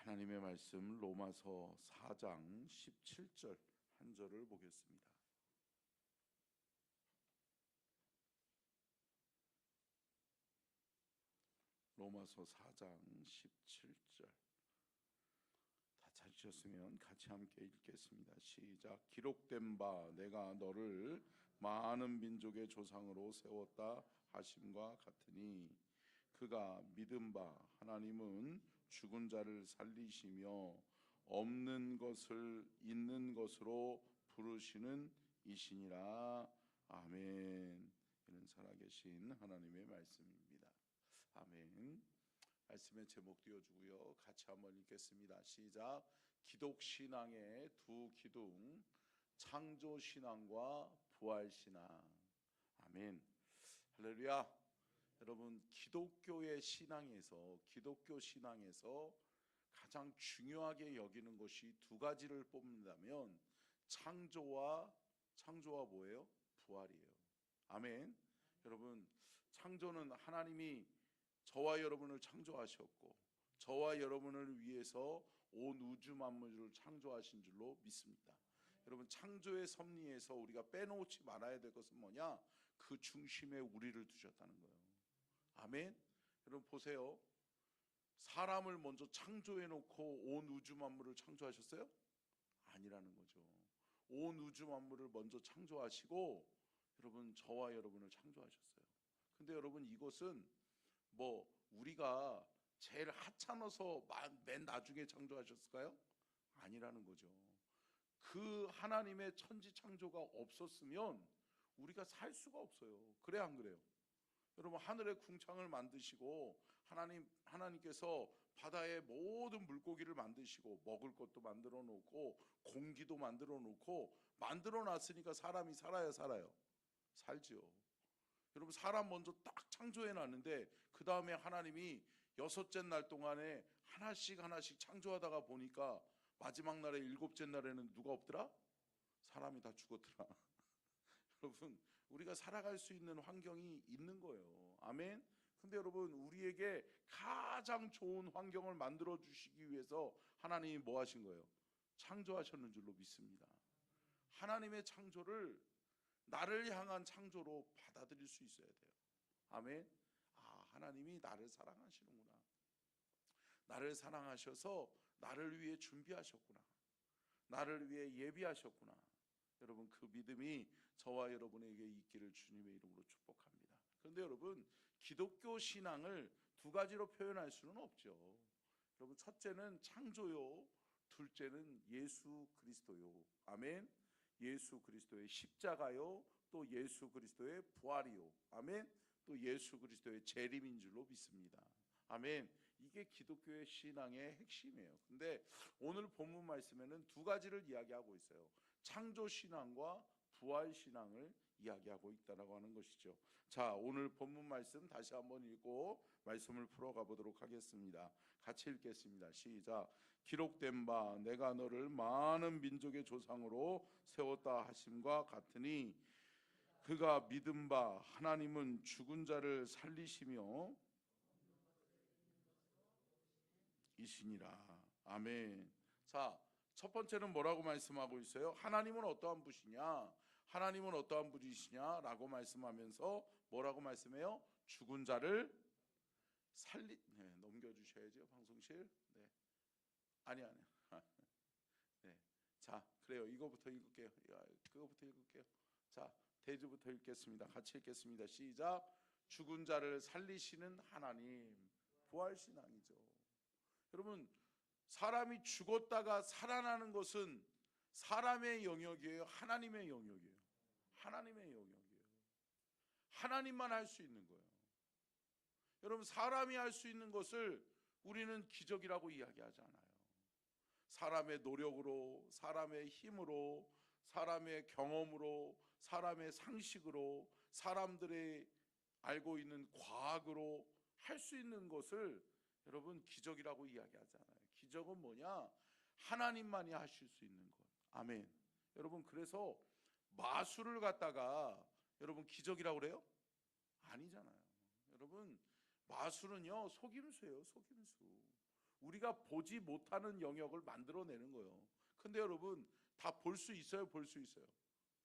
하나님의 말씀 로마서 4장 17절 한 절을 보겠습니다. 로마서 4장 17절 다 찾으셨으면 같이 함께 읽겠습니다. 시작. 기록된 바 내가 너를 많은 민족의 조상으로 세웠다 하심과 같으니 그가 믿은 바 하나님은 죽은 자를 살리시며 없는 것을 있는 것으로 부르시는 이시니라. 아멘. 이는 살아계신 하나님의 말씀입니다. 아멘. 말씀의 제목 띄워주고요, 같이 한번 읽겠습니다. 시작. 기독신앙의 두 기둥, 창조신앙과 부활신앙. 아멘. 할렐루야. 여러분, 기독교 신앙에서 가장 중요하게 여기는 것이 두 가지를 뽑는다면 창조와 뭐예요? 부활이에요. 아멘. 여러분, 창조는 하나님이 저와 여러분을 창조하셨고 저와 여러분을 위해서 온 우주 만물을 창조하신 줄로 믿습니다. 여러분, 창조의 섭리에서 우리가 빼놓지 말아야 될 것은 뭐냐? 그 중심에 우리를 두셨다는 거예요. 아멘. 여러분 보세요. 사람을 먼저 창조해 놓고 온 우주 만물을 창조하셨어요? 아니라는 거죠. 온 우주 만물을 먼저 창조하시고 여러분, 저와 여러분을 창조하셨어요. 근데 여러분, 이것은 우리가 제일 하찮아서 맨 나중에 창조하셨을까요? 아니라는 거죠. 그 하나님의 천지 창조가 없었으면 우리가 살 수가 없어요. 그래 안 그래요? 여러분, 하늘의 궁창을 만드시고 하나님께서 바다의 모든 물고기를 만드시고 먹을 것도 만들어 놓고 공기도 만들어 놓고 만들어 놨으니까 사람이 살아요? 살지요. 여러분, 사람 먼저 딱 창조해 놨는데 그 다음에 하나님이 6째 날 동안에 하나씩 창조하다가 보니까 마지막 날에 7째 날에는 누가 없더라? 사람이 다 죽었더라. 여러분, 우리가 살아갈 수 있는 환경이 있는 거예요. 아멘. 근데 여러분, 우리에게 가장 좋은 환경을 만들어 주시기 위해서 하나님이 뭐 하신 거예요? 창조하셨는 줄로 믿습니다. 하나님의 창조를 나를 향한 창조로 받아들일 수 있어야 돼요. 아멘. 하나님이 나를 사랑하시는구나. 나를 사랑하셔서 나를 위해 준비하셨구나. 나를 위해 예비하셨구나. 여러분, 그 믿음이 저와 여러분에게 있기를 주님의 이름으로 축복합니다. 그런데 여러분, 기독교 신앙을 두 가지로 표현할 수는 없죠. 여러분, 첫째는 창조요, 둘째는 예수 그리스도요. 아멘. 예수 그리스도의 십자가요, 또 예수 그리스도의 부활이요. 아멘. 또 예수 그리스도의 재림인 줄로 믿습니다. 아멘. 이게 기독교의 신앙의 핵심이에요. 근데 오늘 본문 말씀에는 두 가지를 이야기하고 있어요. 창조신앙과 부활신앙을 이야기하고 있다고 하는 것이죠. 자, 오늘 본문 말씀 다시 한번 읽고 말씀을 풀어가 보도록 하겠습니다. 같이 읽겠습니다. 시작. 기록된 바 내가 너를 많은 민족의 조상으로 세웠다 하심과 같으니 그가 믿은 바 하나님은 죽은 자를 살리시며 이시니라. 아멘. 자, 첫 번째는 뭐라고 말씀하고 있어요? 하나님은 어떠한 분이시냐? 하나님은 어떠한 분이시냐? 라고 말씀하면서 뭐라고 말씀해요? 죽은 자를 넘겨주셔야죠, 방송실. 네. 아니. 네. 자, 그래요. 이거부터 읽을게요. 그거부터 읽을게요. 자, 대주부터 읽겠습니다. 같이 읽겠습니다. 시작. 죽은 자를 살리시는 하나님, 부활신앙이죠. 여러분, 사람이 죽었다가 살아나는 것은 사람의 영역이에요? 하나님의 영역이에요? 하나님의 영역이에요. 하나님만 할 수 있는 거예요. 여러분, 사람이 할 수 있는 것을 우리는 기적이라고 이야기하지 않아요. 사람의 노력으로, 사람의 힘으로, 사람의 경험으로, 사람의 상식으로, 사람들의 알고 있는 과학으로 할 수 있는 것을 여러분, 기적이라고 이야기하잖아요. 기적은 뭐냐? 하나님만이 하실 수 있는 것. 아멘. 여러분, 그래서 마술을 갖다가 여러분 기적이라고 그래요? 아니잖아요. 여러분, 마술은요 속임수예요. 속임수. 우리가 보지 못하는 영역을 만들어내는 거예요. 근데 여러분 다 볼 수 있어요? 볼 수 있어요?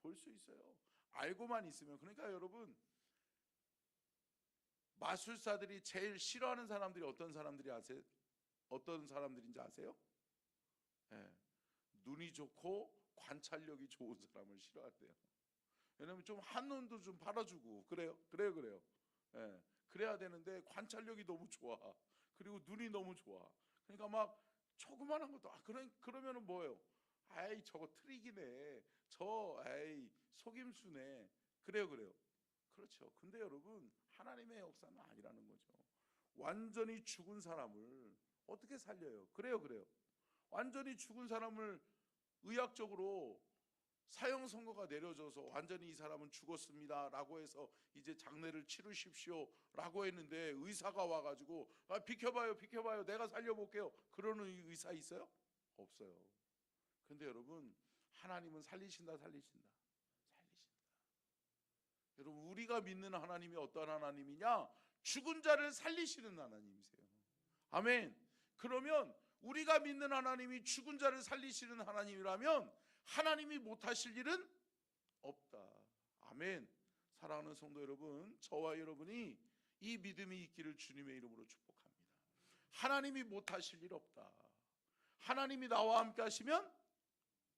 볼 수 있어요. 알고만 있으면. 그러니까 여러분 마술사들이 제일 싫어하는 사람들이 어떤 사람들이 아세요? 어떤 사람들인지 아세요? 예, 눈이 좋고 관찰력이 좋은 사람을 싫어한대요. 왜냐면 좀 한눈도 좀 팔아주고 그래요. 예, 그래야 되는데 관찰력이 너무 좋아. 그리고 눈이 너무 좋아. 그러니까 막 조그만한 것도 그러면은 뭐예요? 아이 저거 트릭이네. 에이 속임수네. 그래요. 그렇죠. 근데 여러분 하나님의 역사는 아니라는 거죠. 완전히 죽은 사람을 어떻게 살려요? 그래요. 완전히 죽은 사람을 의학적으로 사형 선고가 내려져서 완전히 이 사람은 죽었습니다 라고 해서 이제 장례를 치르십시오 라고 했는데 의사가 와가지고 비켜봐요 내가 살려볼게요 그러는 의사 있어요? 없어요. 근데 여러분 하나님은 살리신다. 여러분 우리가 믿는 하나님이 어떤 하나님이냐? 죽은 자를 살리시는 하나님이세요. 아멘. 그러면 우리가 믿는 하나님이 죽은 자를 살리시는 하나님이라면 하나님이 못하실 일은 없다. 아멘. 사랑하는 성도 여러분, 저와 여러분이 이 믿음이 있기를 주님의 이름으로 축복합니다. 하나님이 못하실 일 없다. 하나님이 나와 함께 하시면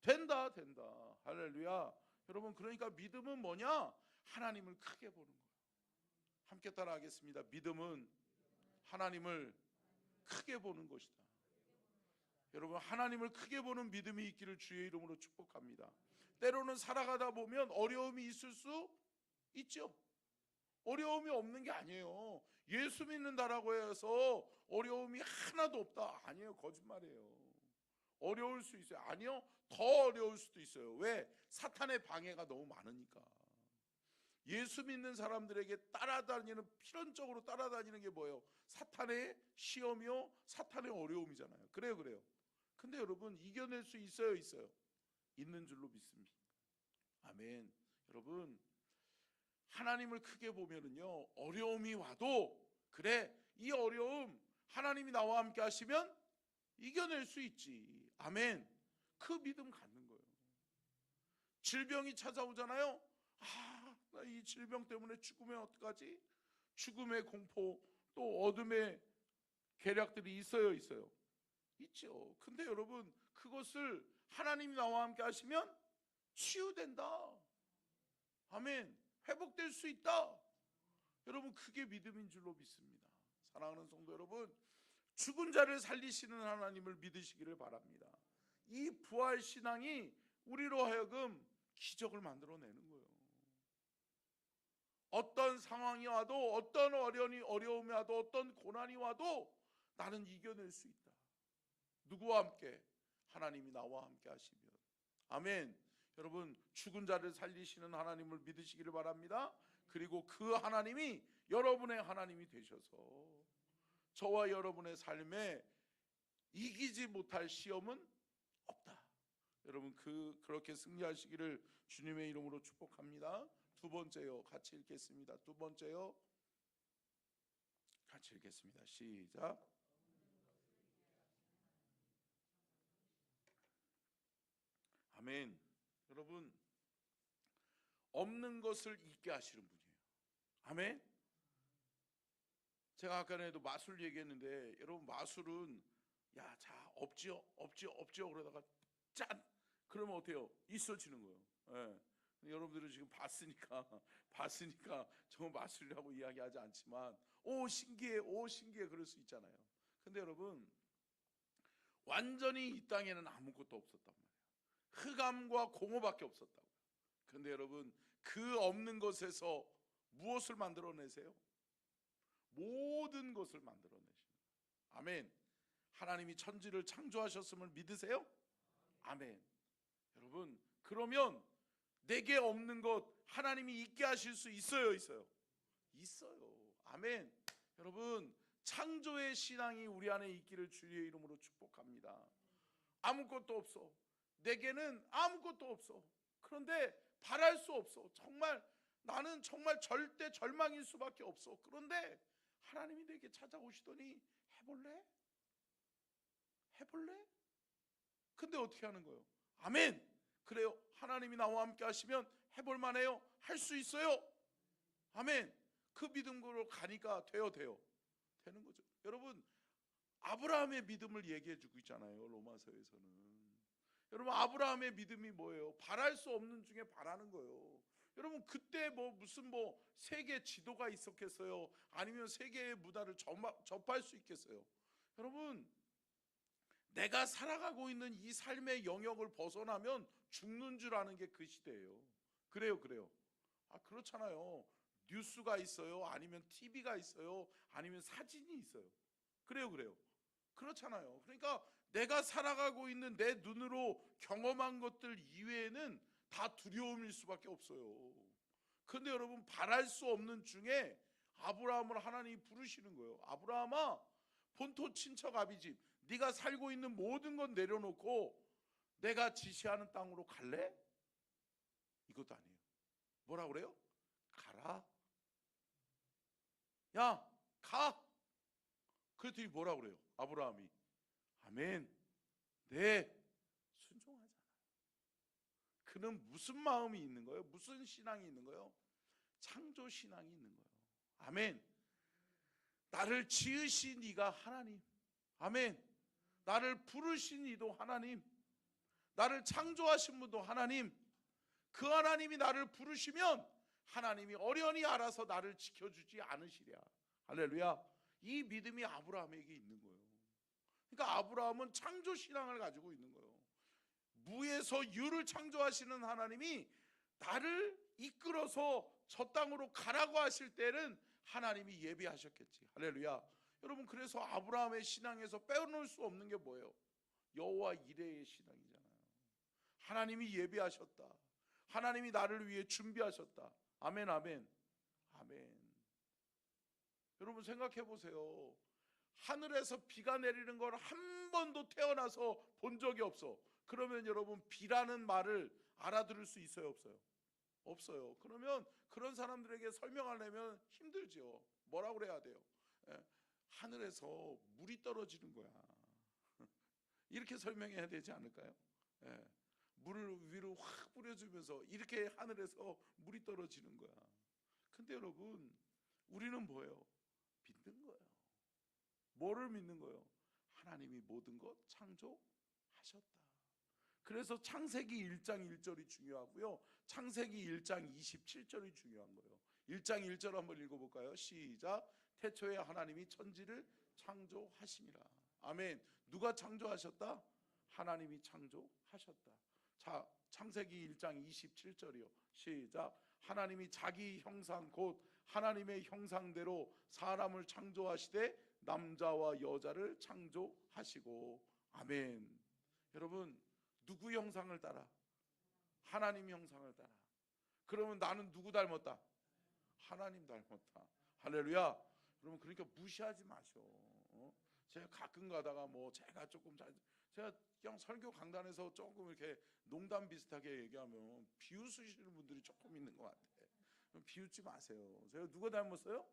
된다. 할렐루야. 여러분 그러니까 믿음은 뭐냐? 하나님을 크게 보는 거예요. 함께 따라하겠습니다. 믿음은 하나님을 크게 보는 것이다. 여러분 하나님을 크게 보는 믿음이 있기를 주의 이름으로 축복합니다. 때로는 살아가다 보면 어려움이 있을 수 있죠. 어려움이 없는 게 아니에요. 예수 믿는다라고 해서 어려움이 하나도 없다. 아니에요. 거짓말이에요. 어려울 수 있어요. 아니요. 더 어려울 수도 있어요. 왜? 사탄의 방해가 너무 많으니까. 예수 믿는 사람들에게 필연적으로 따라다니는 게 뭐예요? 사탄의 시험이요, 사탄의 어려움이잖아요. 그래요. 근데 여러분 이겨낼 수 있어요? 있는 줄로 믿습니다. 아멘. 여러분 하나님을 크게 보면은요 어려움이 와도 그래 이 어려움 하나님이 나와 함께 하시면 이겨낼 수 있지. 아멘. 그 믿음 갖는 거예요. 질병이 찾아오잖아요. 나 이 질병 때문에 죽으면 어떡하지? 죽음의 공포 또 어둠의 계략들이 있어요? 있죠. 근데 여러분 그것을 하나님이 나와 함께 하시면 치유된다. 아멘. 회복될 수 있다. 여러분 그게 믿음인 줄로 믿습니다. 사랑하는 성도 여러분, 죽은 자를 살리시는 하나님을 믿으시기를 바랍니다. 이 부활 신앙이 우리로 하여금 기적을 만들어내는 거예요. 어떤 상황이 와도 어떤 어려움이 와도 어떤 고난이 와도 나는 이겨낼 수 있다. 누구와 함께? 하나님이 나와 함께 하시면. 아멘. 여러분 죽은 자를 살리시는 하나님을 믿으시기를 바랍니다. 그리고 그 하나님이 여러분의 하나님이 되셔서 저와 여러분의 삶에 이기지 못할 시험은 없다. 여러분 그렇게 승리하시기를 주님의 이름으로 축복합니다. 두 번째요. 같이 읽겠습니다. 두 번째요. 같이 읽겠습니다. 시작. 아멘. 여러분 없는 것을 있게 하시는 분이에요. 아멘. 제가 아까도 마술 얘기했는데 여러분 마술은 없지요 그러다가 짠 그러면 어때요? 있어지는 거예요. 여러분들은 지금 봤으니까 저 마술이라고 이야기하지 않지만 오 신기해 그럴 수 있잖아요. 근데 여러분 완전히 이 땅에는 아무것도 없었단 말이에요. 흑암과 공허밖에 없었다고요. 근데 여러분 그 없는 것에서 무엇을 만들어내세요? 모든 것을 만들어내시는 거예요. 아멘. 하나님이 천지를 창조하셨음을 믿으세요? 아멘. 여러분 그러면 내게 없는 것 하나님이 있게 하실 수 있어요? 있어요. 아멘. 여러분 창조의 신앙이 우리 안에 있기를 주의 이름으로 축복합니다. 아무것도 없어. 내게는 아무것도 없어. 그런데 바랄 수 없어. 나는 정말 절대 절망일 수밖에 없어. 그런데 하나님이 내게 찾아오시더니 해볼래? 해볼래? 근데 어떻게 하는 거예요? 아멘. 그래요. 하나님이 나와 함께 하시면 해볼 만해요. 할 수 있어요. 아멘. 그 믿음으로 가니까 되는 거죠. 여러분, 아브라함의 믿음을 얘기해 주고 있잖아요, 로마서에서는. 여러분, 아브라함의 믿음이 뭐예요? 바랄 수 없는 중에 바라는 거예요. 여러분, 그때 무슨 세계 지도가 있었겠어요? 아니면 세계의 문화를 접할 수 있겠어요? 여러분, 내가 살아가고 있는 이 삶의 영역을 벗어나면 죽는 줄 아는 게 그 시대예요. 그래요. 그렇잖아요. 뉴스가 있어요. 아니면 TV가 있어요. 아니면 사진이 있어요. 그래요. 그렇잖아요. 그러니까 내가 살아가고 있는 내 눈으로 경험한 것들 이외에는 다 두려움일 수밖에 없어요. 근데 여러분, 바랄 수 없는 중에 아브라함을 하나님이 부르시는 거예요. 아브라함아, 본토 친척 아비집, 네가 살고 있는 모든 건 내려놓고 내가 지시하는 땅으로 갈래? 이것도 아니에요. 뭐라 그래요? 가라. 야, 가. 그랬더니 뭐라 그래요? 아브라함이 아멘. 네, 순종하잖아요. 그는 무슨 마음이 있는 거예요? 무슨 신앙이 있는 거예요? 창조 신앙이 있는 거예요. 아멘. 나를 지으신 이가 하나님. 아멘. 나를 부르신 이도 하나님. 나를 창조하신 분도 하나님. 그 하나님이 나를 부르시면 하나님이 어련히 알아서 나를 지켜주지 않으시랴. 할렐루야. 이 믿음이 아브라함에게 있는 거예요. 그러니까 아브라함은 창조 신앙을 가지고 있는 거예요. 무에서 유를 창조하시는 하나님이 나를 이끌어서 저 땅으로 가라고 하실 때는 하나님이 예비하셨겠지. 할렐루야. 여러분, 그래서 아브라함의 신앙에서 빼놓을 수 없는 게 뭐예요? 여호와 이레의 신앙이잖아요. 하나님이 예비하셨다. 하나님이 나를 위해 준비하셨다. 아멘. 여러분, 생각해 보세요. 하늘에서 비가 내리는 걸 한 번도 태어나서 본 적이 없어. 그러면 여러분, 비라는 말을 알아들을 수 있어요, 없어요? 없어요. 그러면 그런 사람들에게 설명하려면 힘들죠. 뭐라고 그래야 돼요? 하늘에서 물이 떨어지는 거야. 이렇게 설명해야 되지 않을까요? 물을 위로 확 뿌려주면서 이렇게 하늘에서 물이 떨어지는 거야. 근데 여러분, 우리는 뭐예요? 믿는 거예요. 뭐를 믿는 거예요? 하나님이 모든 것 창조하셨다. 그래서 창세기 1장 1절이 중요하고요, 창세기 1장 27절이 중요한 거예요. 1장 1절 한번 읽어볼까요? 시작. 태초에 하나님이 천지를 창조하심이라. 아멘. 누가 창조하셨다? 하나님이 창조하셨다. 자, 창세기 1장 27절이요. 시작. 하나님이 자기 형상 곧 하나님의 형상대로 사람을 창조하시되 남자와 여자를 창조하시고. 아멘. 여러분, 누구 형상을 따라? 하나님 형상을 따라. 그러면 나는 누구 닮았다? 하나님 닮았다. 할렐루야. 여러분, 그러니까 무시하지 마셔. 제가 가끔 가다가 제가 조금 제가 그냥 설교 강단에서 조금 이렇게 농담 비슷하게 얘기하면 비웃으시는 분들이 조금 있는 것 같아. 비웃지 마세요. 제가 누가 닮았어요?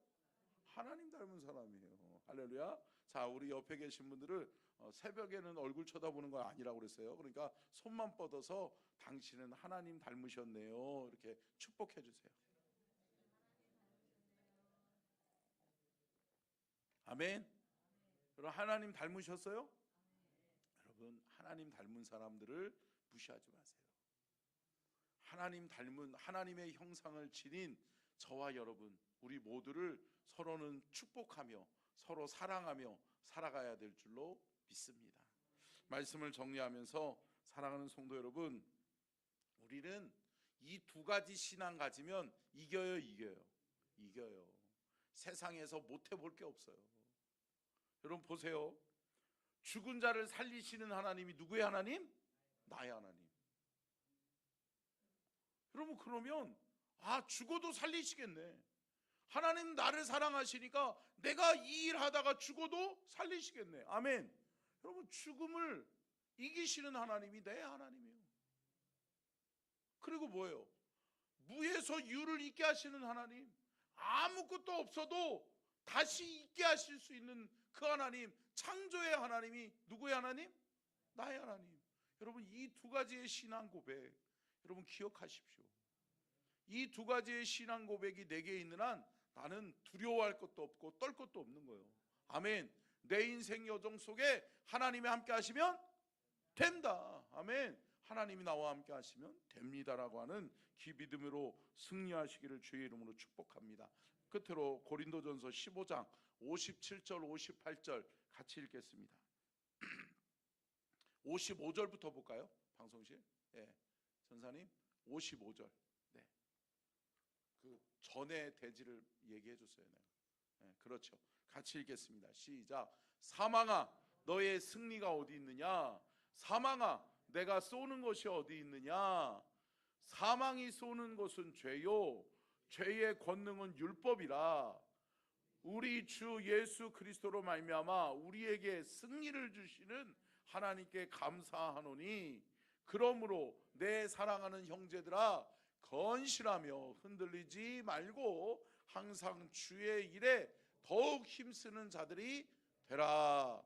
하나님 닮은 사람이에요. 할렐루야. 자, 우리 옆에 계신 분들을 새벽에는 얼굴 쳐다보는 건 아니라고 그랬어요. 그러니까 손만 뻗어서 당신은 하나님 닮으셨네요, 이렇게 축복해 주세요. 아멘. 여러분, 하나님 닮으셨어요? 여러분, 하나님 닮은 사람들을 무시하지 마세요. 하나님 닮은 하나님의 형상을 지닌 저와 여러분, 우리 모두를 서로는 축복하며 서로 사랑하며 살아가야 될 줄로 믿습니다. 말씀을 정리하면서, 사랑하는 성도 여러분, 우리는 이 두 가지 신앙 가지면 이겨요. 세상에서 못 해볼 게 없어요. 여러분 보세요. 죽은 자를 살리시는 하나님이 누구의 하나님? 나의 하나님. 여러분, 그러면 죽어도 살리시겠네. 하나님 나를 사랑하시니까 내가 이 일 하다가 죽어도 살리시겠네. 아멘. 여러분, 죽음을 이기시는 하나님이 내 하나님이에요. 그리고 뭐예요? 무에서 유를 있게 하시는 하나님, 아무것도 없어도 다시 있게 하실 수 있는 그 하나님, 창조의 하나님이 누구의 하나님? 나의 하나님. 여러분, 이 두 가지의 신앙 고백 여러분 기억하십시오. 이 두 가지의 신앙 고백이 내게 있는 한 나는 두려워할 것도 없고 떨 것도 없는 거예요. 아멘. 내 인생 여정 속에 하나님이 함께 하시면 된다. 아멘. 하나님이 나와 함께 하시면 됩니다라고 하는 기믿음으로 승리하시기를 주의 이름으로 축복합니다. 끝으로 고린도전서 15장 57절 58절 같이 읽겠습니다. 55절부터 볼까요? 방송실. 예. 전사님 55절. 네. 그 전에 대지를 얘기해 줬어요. 네. 네, 그렇죠. 같이 읽겠습니다. 시작. 사망아 너의 승리가 어디 있느냐? 사망아 내가 쏘는 것이 어디 있느냐? 사망이 쏘는 것은 죄요 죄의 권능은 율법이라. 우리 주 예수 그리스도로 말미암아 우리에게 승리를 주시는 하나님께 감사하노니 그러므로 내 사랑하는 형제들아 건실하며 흔들리지 말고 항상 주의 일에 더욱 힘쓰는 자들이 되라.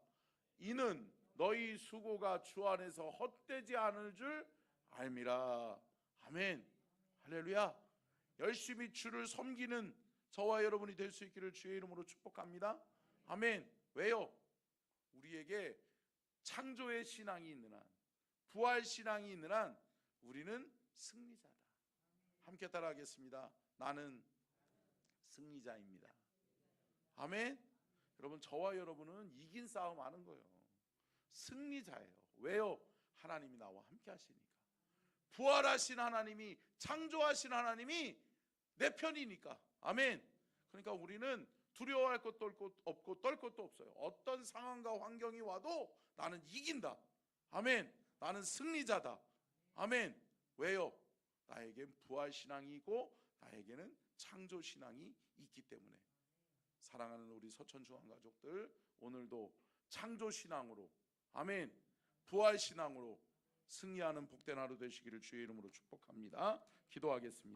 이는 너희 수고가 주 안에서 헛되지 않을 줄 알미라. 아멘. 할렐루야. 열심히 주를 섬기는 저와 여러분이 될 수 있기를 주의 이름으로 축복합니다. 아멘. 왜요? 우리에게 창조의 신앙이 있는 한, 부활 신앙이 있는 한 우리는 승리자다. 함께 따라하겠습니다. 나는 승리자입니다. 아멘. 여러분, 저와 여러분은 이긴 싸움 하는 거예요. 승리자예요. 왜요? 하나님이 나와 함께 하시니까. 부활하신 하나님이, 창조하신 하나님이 내 편이니까. 아멘. 그러니까 우리는 두려워할 것도 없고 떨 것도 없어요. 어떤 상황과 환경이 와도 나는 이긴다. 아멘. 나는 승리자다. 아멘. 왜요? 나에겐 부활신앙이 있고 나에게는 창조신앙이 있기 때문에. 사랑하는 우리 서천중앙가족들, 오늘도 창조신앙으로, 아멘, 부활신앙으로 승리하는 복된 하루 되시기를 주의 이름으로 축복합니다. 기도하겠습니다.